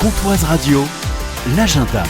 Pontoise Radio, l'agenda.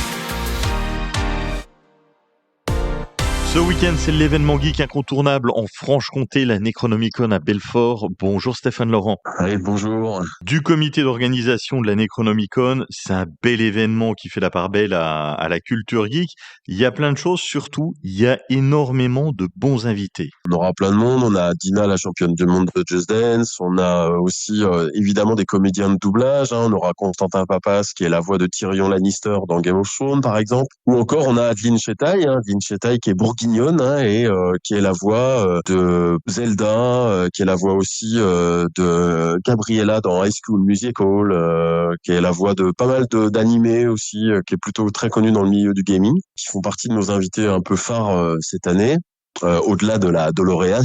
Ce week-end, c'est l'événement geek incontournable en Franche-Comté, la Necronomicon à Belfort. Bonjour Stéphane Laurent. Oui, bonjour. Du comité d'organisation de la Necronomicon, c'est un bel événement qui fait la part belle à la culture geek. Il y a plein de choses, surtout, il y a énormément de bons invités. On aura plein de monde. On a Dina, la championne du monde de Just Dance. On a aussi évidemment des comédiens de doublage. On aura Constantin Papas, qui est la voix de Tyrion Lannister dans Game of Thrones, par exemple. Ou encore, on a Adeline Chetaille, Adeline Chetaille qui est bourguignonne et qui est la voix de Zelda, qui est la voix aussi de Gabriella dans High School Musical, qui est la voix de pas mal d'animés aussi, qui est plutôt très connue dans le milieu du gaming, qui font partie de nos invités un peu phares cette année. Au-delà de la DeLorean,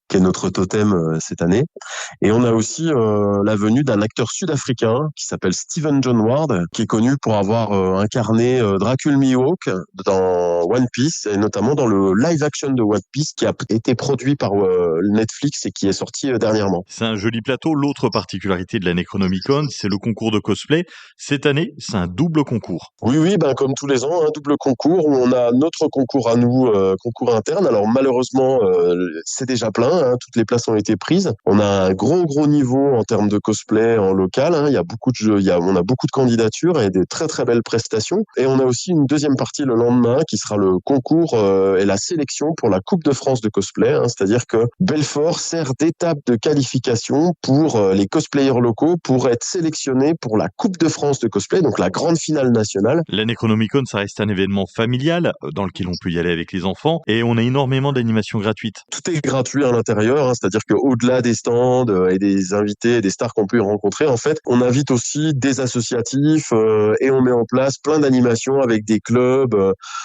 qui est notre totem cette année. Et on a aussi la venue d'un acteur sud-africain qui s'appelle Stephen John Ward, qui est connu pour avoir incarné Dracul Mihawk dans One Piece, et notamment dans le live-action de One Piece qui a été produit par Netflix et qui est sorti dernièrement. C'est un joli plateau. L'autre particularité de la Necronomicon, c'est le concours de cosplay. Cette année, c'est un double concours. Oui, comme tous les ans, un double concours où on a notre concours à nous, concours interne. Alors malheureusement, c'est déjà plein, toutes les places ont été prises. On a un gros niveau en termes de cosplay en local. Il y a beaucoup de jeux, on a beaucoup de candidatures et des très très belles prestations. Et on a aussi une deuxième partie le lendemain qui sera le concours et la sélection pour la Coupe de France de cosplay. C'est-à-dire que Belfort sert d'étape de qualification pour les cosplayers locaux pour être sélectionnés pour la Coupe de France de cosplay, donc la grande finale nationale. La Necronomicon, ça reste un événement familial dans lequel on peut y aller avec les enfants et on a énormément d'animations gratuites. Tout est gratuit à l'intérieur, c'est-à-dire qu'au-delà des stands et des invités et des stars qu'on peut y rencontrer, en fait, on invite aussi des associatifs et on met en place plein d'animations avec des clubs.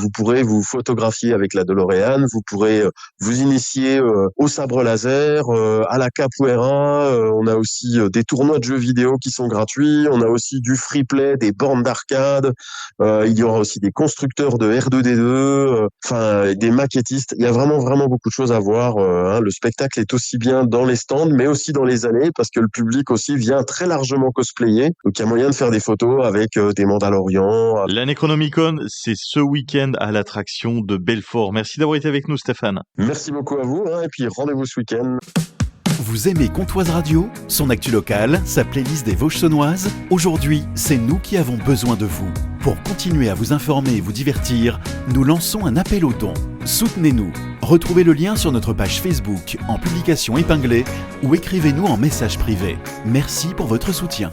Vous pourrez vous photographier avec la DeLorean, vous pourrez vous initier au sabre laser, à la capoeira. On a aussi des tournois de jeux vidéo qui sont gratuits. On a aussi du free play, des bornes d'arcade. Il y aura aussi des constructeurs de R2D2, des maquettistes. Il y a vraiment beaucoup de choses à voir. Le spectacle est aussi bien dans les stands, mais aussi dans les allées, parce que le public aussi vient très largement cosplayer. Donc, il y a moyen de faire des photos avec des Mandalorians. La Necronomicon, c'est ce week-end à l'attraction de Belfort. Merci d'avoir été avec nous, Stéphane. Merci beaucoup à vous, et puis rendez-vous ce week-end. Vous aimez Pontoise Radio, son actu locale, sa playlist des Vosges saunoises? Aujourd'hui, c'est nous qui avons besoin de vous. Pour continuer à vous informer et vous divertir, nous lançons un appel aux dons. Soutenez-nous. Retrouvez le lien sur notre page Facebook en publication épinglée ou écrivez-nous en message privé. Merci pour votre soutien.